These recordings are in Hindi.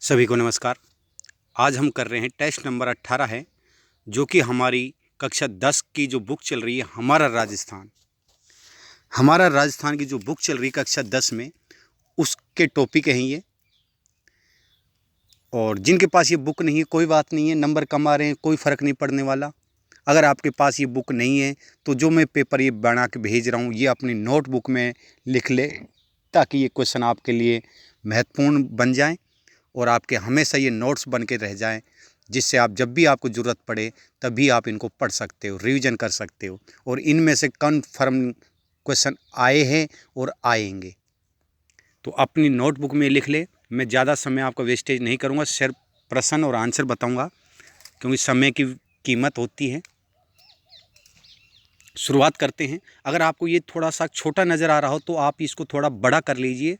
सभी को नमस्कार। आज हम कर रहे हैं टेस्ट नंबर 18 है, जो कि हमारी कक्षा 10 की जो बुक चल रही है हमारा राजस्थान की जो बुक चल रही है कक्षा 10 में, उसके टॉपिक हैं ये। और जिनके पास ये बुक नहीं है कोई बात नहीं है, नंबर कम आ रहे हैं, कोई फ़र्क नहीं पड़ने वाला। अगर आपके पास ये बुक नहीं है तो जो मैं पेपर ये बना के भेज रहा हूँ ये अपनी नोटबुक में लिख ले, ताकि ये क्वेश्चन आपके लिए महत्वपूर्ण बन जाएँ और आपके हमेशा ये नोट्स बन के रह जाएं, जिससे आप जब भी आपको ज़रूरत पड़े तभी आप इनको पढ़ सकते हो, रिवीजन कर सकते हो। और इनमें से कन्फर्म क्वेश्चन आए हैं और आएंगे, तो अपनी नोटबुक में लिख ले। मैं ज़्यादा समय आपका वेस्टेज नहीं करूँगा, सिर्फ प्रश्न और आंसर बताऊँगा, क्योंकि समय की कीमत होती है। शुरुआत करते हैं। अगर आपको ये थोड़ा सा छोटा नज़र आ रहा हो तो आप इसको थोड़ा बड़ा कर लीजिए,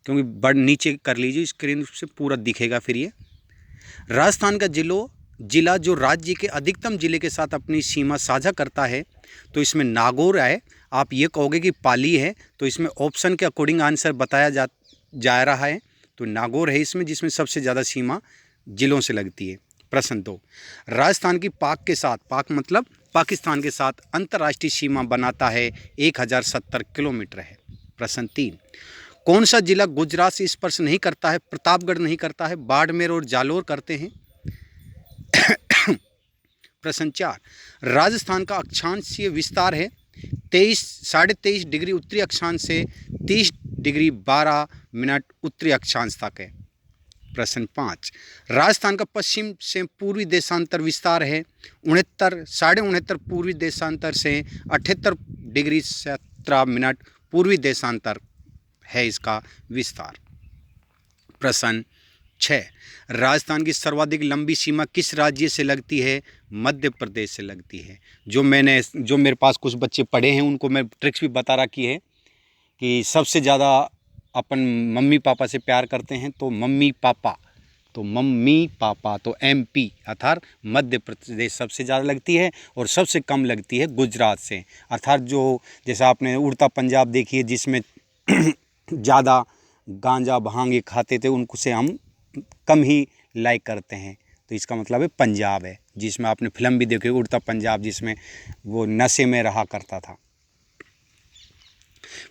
क्योंकि नीचे कर लीजिए, स्क्रीन से पूरा दिखेगा। फिर ये राजस्थान का जिला जो राज्य के अधिकतम जिले के साथ अपनी सीमा साझा करता है, तो इसमें नागौर है। आप ये कहोगे कि पाली है, तो इसमें ऑप्शन के अकॉर्डिंग आंसर बताया जा रहा है, तो नागौर है इसमें, जिसमें सबसे ज़्यादा सीमा जिलों से लगती है। प्रश्न 2, राजस्थान की पाक मतलब पाकिस्तान के साथ अंतर्राष्ट्रीय सीमा बनाता है 1070 किलोमीटर है। प्रश्न 3, कौन सा जिला गुजरात से स्पर्श नहीं करता है, प्रतापगढ़ नहीं करता है, बाड़मेर और जालोर करते हैं। प्रश्न 4, राजस्थान का अक्षांशीय विस्तार है 23.5 डिग्री उत्तरी अक्षांश से 30 डिग्री 12 मिनट उत्तरी अक्षांश तक है। प्रश्न 5, राजस्थान का पश्चिम से पूर्वी देशांतर विस्तार है 69.5 पूर्वी देशांतर से 78 डिग्री 17 मिनट पूर्वी देशांतर है इसका विस्तार। प्रश्न 6, राजस्थान की सर्वाधिक लंबी सीमा किस राज्य से लगती है? मध्य प्रदेश से लगती है। जो मेरे पास कुछ बच्चे पढ़े हैं उनको मैं ट्रिक्स भी बता रखी है कि सबसे ज़्यादा अपन मम्मी पापा से प्यार करते हैं, तो मम्मी पापा तो MP अर्थात मध्य प्रदेश सबसे ज़्यादा लगती है, और सबसे कम लगती है गुजरात से। अर्थात जो जैसा आपने उड़ता पंजाब देखी है, जिसमें ज़्यादा गांजा भांग खाते थे, उनको से हम कम ही लाइक करते हैं, तो इसका मतलब है पंजाब है। जिसमें आपने फिल्म भी देखी उड़ता पंजाब, जिसमें वो नशे में रहा करता था।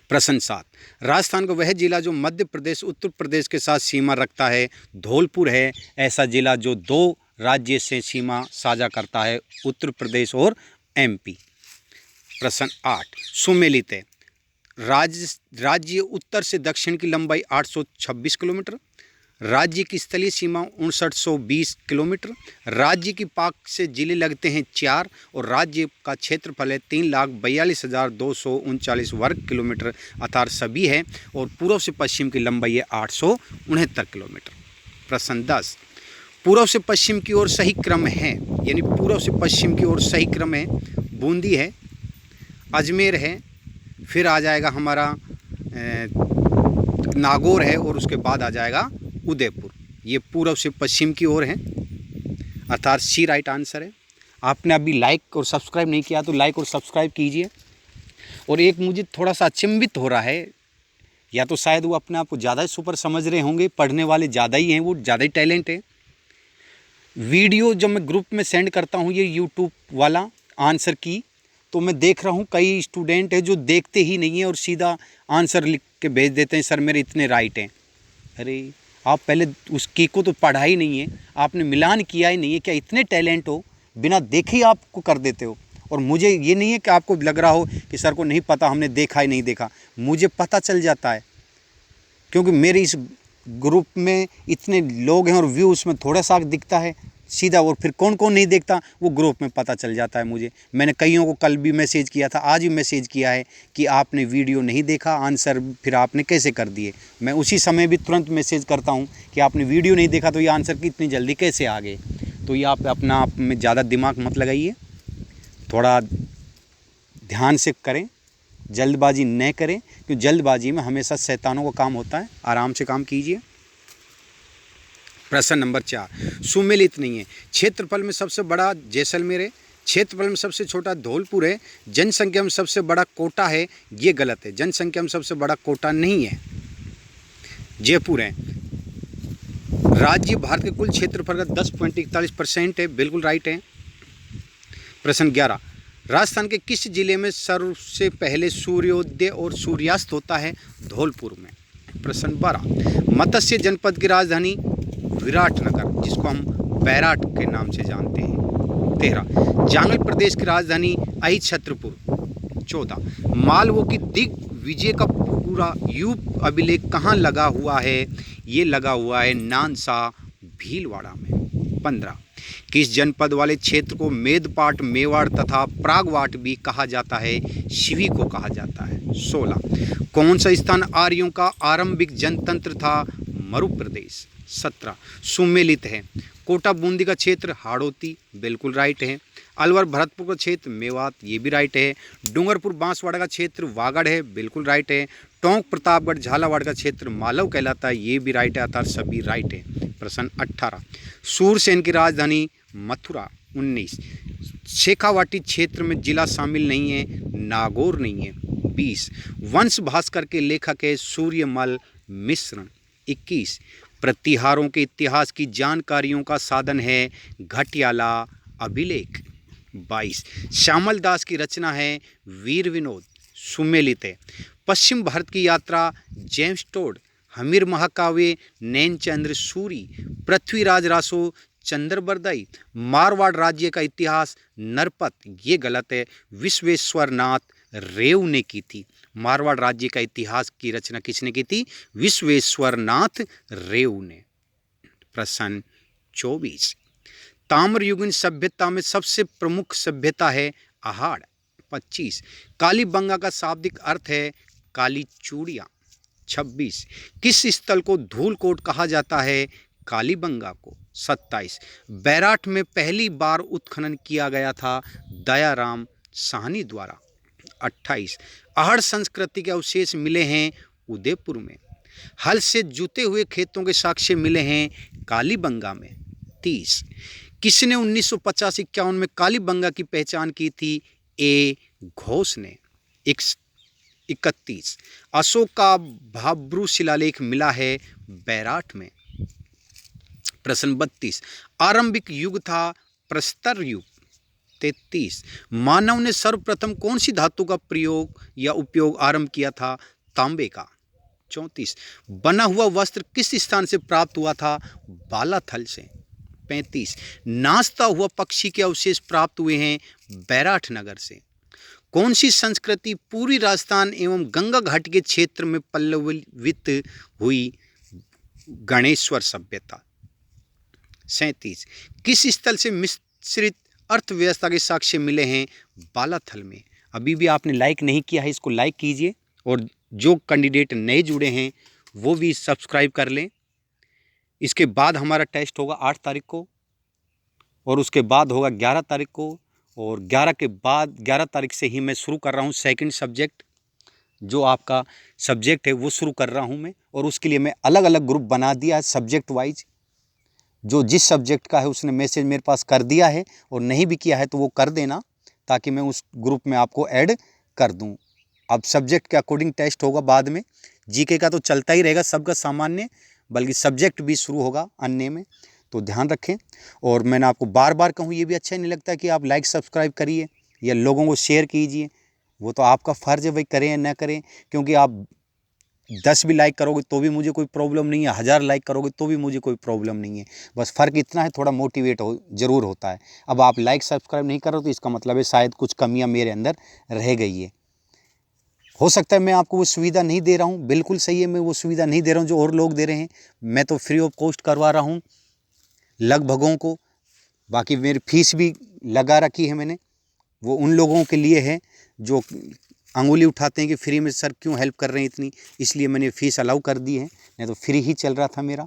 प्रश्न 7, राजस्थान का वह जिला जो मध्य प्रदेश उत्तर प्रदेश के साथ सीमा रखता है, धौलपुर है ऐसा जिला जो 2 राज्य से सीमा साझा करता है, उत्तर प्रदेश और MP। प्रश्न 8, सुमेलित है। राज्य उत्तर से दक्षिण की लंबाई 826 किलोमीटर, राज्य की स्थलीय सीमा 5920 किलोमीटर, राज्य की पाक से जिले लगते हैं 4, और राज्य का क्षेत्रफल है 3,42,239 वर्ग किलोमीटर अर्थात सभी है, और पूर्व से पश्चिम की लंबाई है 869 किलोमीटर। प्रश्न 10, पूर्व से पश्चिम की ओर सही क्रम है, यानी पूर्व से पश्चिम की ओर सही क्रम है, बूंदी है, अजमेर है, फिर आ जाएगा हमारा नागौर है, और उसके बाद आ जाएगा उदयपुर। ये पूर्व से पश्चिम की ओर है, अर्थात C राइट आंसर है। आपने अभी लाइक और सब्सक्राइब नहीं किया तो लाइक और सब्सक्राइब कीजिए। और एक मुझे थोड़ा सा अचंभित हो रहा है, या तो शायद वो अपने आप को ज़्यादा ही सुपर समझ रहे होंगे, पढ़ने वाले ज़्यादा ही हैं, वो ज़्यादा ही टैलेंट है। वीडियो जब मैं ग्रुप में सेंड करता हूँ ये यूट्यूब वाला आंसर की, तो मैं देख रहा हूँ कई स्टूडेंट है जो देखते ही नहीं है और सीधा आंसर लिख के भेज देते हैं, सर मेरे इतने राइट हैं। अरे आप पहले उस की को तो पढ़ा ही नहीं है, आपने मिलान किया ही नहीं है, क्या इतने टैलेंट हो, बिना देखे ही आपको कर देते हो। और मुझे ये नहीं है कि आपको लग रहा हो कि सर को नहीं पता, हमने देखा ही नहीं देखा, मुझे पता चल जाता है, क्योंकि मेरे इस ग्रुप में इतने लोग हैं और व्यू उसमें थोड़ा सा दिखता है सीधा, और फिर कौन कौन नहीं देखता वो ग्रुप में पता चल जाता है मुझे। मैंने कईयों को कल भी मैसेज किया था, आज भी मैसेज किया है कि आपने वीडियो नहीं देखा, आंसर फिर आपने कैसे कर दिए। मैं उसी समय भी तुरंत मैसेज करता हूं कि आपने वीडियो नहीं देखा तो ये आंसर की इतनी जल्दी कैसे आ गए। तो ये आप अपना आप में ज़्यादा दिमाग मत लगाइए, थोड़ा ध्यान से करें, जल्दबाजी न करें, क्योंकि जल्दबाजी में हमेशा शैतानों का काम होता है। आराम से काम कीजिए। प्रश्न नंबर 4, सुमेलित नहीं है। क्षेत्रफल में सबसे बड़ा जैसलमेर है, क्षेत्रफल में सबसे छोटा धौलपुर है, जनसंख्या में सबसे बड़ा कोटा है। ये गलत है, जनसंख्या में सबसे बड़ा कोटा नहीं है, जयपुर है। राज्य भारत के कुल क्षेत्रफल का 10.41% है, बिल्कुल राइट है। प्रश्न 11, राजस्थान के किस जिले में सबसे पहले सूर्योदय और सूर्यास्त होता है? धौलपुर में। प्रश्न 12, मत्स्य जनपद की राजधानी विराटनगर, जिसको हम बैराट के नाम से जानते हैं। 13, जांगल प्रदेश की राजधानी अहिछत्रपुर। 14, मालवों की दिग्विजय का पूरा युग अभिलेख कहाँ लगा हुआ है? ये लगा हुआ है नानसा भीलवाड़ा में। 15, किस जनपद वाले क्षेत्र को मेदपाट, मेवाड़ तथा प्रागवाट भी कहा जाता है? शिवी को कहा जाता है। 16, कौन सा स्थान आर्यों का आरंभिक जनतंत्र था? मरु प्रदेश। 17, सुमेलित है। कोटा बूंदी का क्षेत्र हाड़ौती, बिल्कुल राइट है। अलवर भरतपुर का क्षेत्र मेवात, ये भी राइट है। डूंगरपुर बांसवाड़ा का क्षेत्र वागड़ है, बिल्कुल राइट है। टोंक प्रतापगढ़ झालावाड़ का क्षेत्र मालव कहलाता है, ये भी राइट है, अर्थात सभी राइट है। प्रश्न 18, सूरसेन की राजधानी मथुरा। 19, शेखावाटी क्षेत्र में जिला शामिल नहीं है, नागौर नहीं है। 20, वंश भास्कर के लेखक है सूर्यमल मिश्र। 21, प्रतिहारों के इतिहास की जानकारियों का साधन है घटियाला अभिलेख। 22, श्यामल दास की रचना है वीर विनोद, सुमेलित है। पश्चिम भारत की यात्रा जेम्स टोड, हमीर महाकाव्य नैनचंद्र सूरी, पृथ्वीराज रासो चंद्रबरदाई, मारवाड़ राज्य का इतिहास नरपत, ये गलत है, विश्वेश्वरनाथ रेव ने की थी। मारवाड़ राज्य का इतिहास की रचना किसने की थी? विश्वेश्वरनाथ रेव ने। प्रश्न 24, ताम्रयुगीन सभ्यता में सबसे प्रमुख सभ्यता है आहाड़। 25, कालीबंगा का शाब्दिक अर्थ है काली चूड़ियाँ। 26, किस स्थल को धूलकोट कहा जाता है? कालीबंगा को। 27, बैराठ में पहली बार उत्खनन किया गया था दयाराम साहनी द्वारा। 28, आहड़ संस्कृति के अवशेष मिले हैं उदयपुर में। हल से जुते हुए खेतों के साक्ष्य मिले हैं कालीबंगा में। 30, किसने 1950-51 में कालीबंगा की पहचान की थी? ए घोष ने। 31, अशोक का भाब्रू शिलालेख मिला है बैराठ में। प्रश्न 32, आरंभिक युग था प्रस्तर युग। 33, मानव ने सर्वप्रथम कौन सी धातु का प्रयोग या उपयोग आरंभ किया था? तांबे का। 34, बना हुआ वस्त्र किस स्थान से प्राप्त हुआ था? बालाथल से। 35, नाचता हुआ पक्षी के अवशेष प्राप्त हुए हैं बैराठ नगर से। कौन सी संस्कृति पूरी राजस्थान एवं गंगा घाटी के क्षेत्र में पल्लवित हुई? गणेश्वर सभ्यता। 37, किस स्थल से मिश्रित अर्थव्यवस्था के साक्ष्य मिले हैं? बालाथल में। अभी भी आपने लाइक नहीं किया है, इसको लाइक कीजिए, और जो कैंडिडेट नए जुड़े हैं वो भी सब्सक्राइब कर लें। इसके बाद हमारा टेस्ट होगा 8 तारीख को, और उसके बाद होगा 11 तारीख को, और 11 के बाद 11 तारीख से ही मैं शुरू कर रहा हूँ सेकंड सब्जेक्ट। जो आपका सब्जेक्ट है वो शुरू कर रहा हूँ मैं, और उसके लिए मैं अलग अलग ग्रुप बना दिया है सब्जेक्ट वाइज। जो जिस सब्जेक्ट का है उसने मैसेज मेरे पास कर दिया है, और नहीं भी किया है तो वो कर देना, ताकि मैं उस ग्रुप में आपको ऐड कर दूं। अब सब्जेक्ट के अकॉर्डिंग टेस्ट होगा बाद में। जीके का तो चलता ही रहेगा सबका सामान्य, बल्कि सब्जेक्ट भी शुरू होगा अन्य में, तो ध्यान रखें। और मैंने आपको बार बार कहूँ, ये भी अच्छा नहीं लगता कि आप लाइक सब्सक्राइब करिए या लोगों को शेयर कीजिए, वो तो आपका फ़र्ज़ है भाई, करें या ना करें। क्योंकि आप 10 भी लाइक करोगे तो भी मुझे कोई प्रॉब्लम नहीं है, 1000 लाइक करोगे तो भी मुझे कोई प्रॉब्लम नहीं है। बस फ़र्क इतना है, थोड़ा मोटिवेट हो ज़रूर होता है। अब आप लाइक सब्सक्राइब नहीं कर रहे हो तो इसका मतलब है शायद कुछ कमियां मेरे अंदर रह गई है। हो सकता है मैं आपको वो सुविधा नहीं दे रहा हूँ, बिल्कुल सही है, मैं वो सुविधा नहीं दे रहा हूँ जो और लोग दे रहे हैं। मैं तो फ्री ऑफ कॉस्ट करवा रहा हूँ लगभगों को। बाकी मेरी फ़ीस भी लगा रखी है मैंने, वो उन लोगों के लिए है जो अंगुली उठाते हैं कि फ्री में सर क्यों हेल्प कर रहे हैं इतनी, इसलिए मैंने फ़ीस अलाउ कर दी है, नहीं तो फ्री ही चल रहा था मेरा।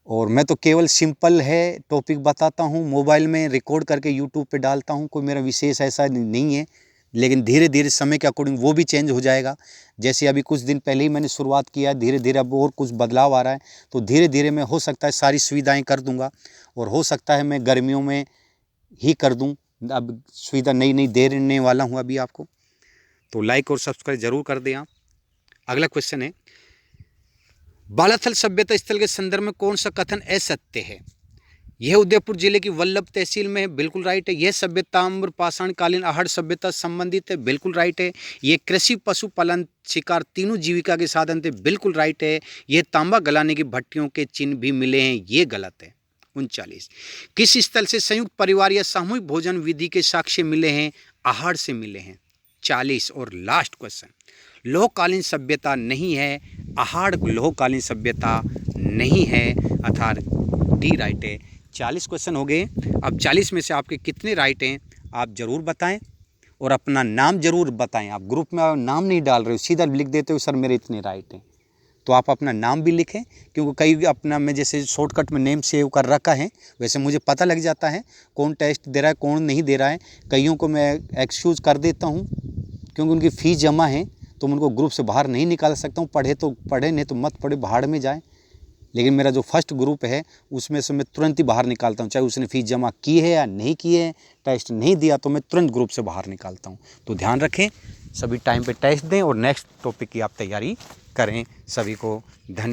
और मैं तो केवल सिंपल है टॉपिक बताता हूँ, मोबाइल में रिकॉर्ड करके यूट्यूब पे डालता हूँ, कोई मेरा विशेष ऐसा नहीं है। लेकिन धीरे धीरे समय के अकॉर्डिंग वो भी चेंज हो जाएगा। जैसे अभी कुछ दिन पहले ही मैंने शुरुआत किया, धीरे धीरे अब और कुछ बदलाव आ रहा है, तो धीरे धीरे मैं हो सकता है सारी सुविधाएँ कर दूँगा, और हो सकता है मैं गर्मियों में ही कर दूँ। अब सुविधा नई नई देने वाला हूँ अभी आपको, तो लाइक और सब्सक्राइब ज़रूर कर दें आप। अगला क्वेश्चन है, बालाथल सभ्यता स्थल के संदर्भ में कौन सा कथन असत्य है? यह उदयपुर जिले की वल्लभ तहसील में है, बिल्कुल राइट है। यह सभ्यता ताम्र पाषाणकालीन आहड़ सभ्यता संबंधित है, बिल्कुल राइट है। यह कृषि पशुपालन शिकार तीनों जीविका के साधन थे, बिल्कुल राइट है। यह तांबा गलाने की भट्टियों के चिन्ह भी मिले हैं, ये गलत है। 39, किस स्थल से संयुक्त परिवार या सामूहिक भोजन विधि के साक्ष्य मिले हैं? आहड़ से मिले हैं। 40 और लास्ट क्वेश्चन, लोहकालीन सभ्यता नहीं है, आहड़ लोहकालीन सभ्यता नहीं है, अर्थात डी राइट है। 40 क्वेश्चन हो गए। अब 40 में से आपके कितने राइट हैं आप ज़रूर बताएं और अपना नाम ज़रूर बताएं। आप ग्रुप में नाम नहीं डाल रहे हो, सीधा लिख देते हो सर मेरे इतने राइट हैं, तो आप अपना नाम भी लिखें, क्योंकि कई अपना मैं जैसे शॉर्टकट में नेम सेव कर रखा है, वैसे मुझे पता लग जाता है कौन टेस्ट दे रहा है कौन नहीं दे रहा है। कईयों को मैं एक्सक्यूज़ कर देता हूँ क्योंकि उनकी फ़ीस जमा है, तो मैं उनको ग्रुप से बाहर नहीं निकाल सकता हूँ। पढ़े तो पढ़े, नहीं तो मत पढ़े, भाड़ में जाए। लेकिन मेरा जो फर्स्ट ग्रुप है उसमें से मैं तुरंत ही बाहर निकालता हूँ, चाहे उसने फ़ीस जमा की है या नहीं की है, टेस्ट नहीं दिया तो मैं तुरंत ग्रुप से बाहर निकालता हूँ। तो ध्यान रखें, सभी टाइम पे टेस्ट दें और नेक्स्ट टॉपिक की आप तैयारी करें। सभी को धन्यवाद।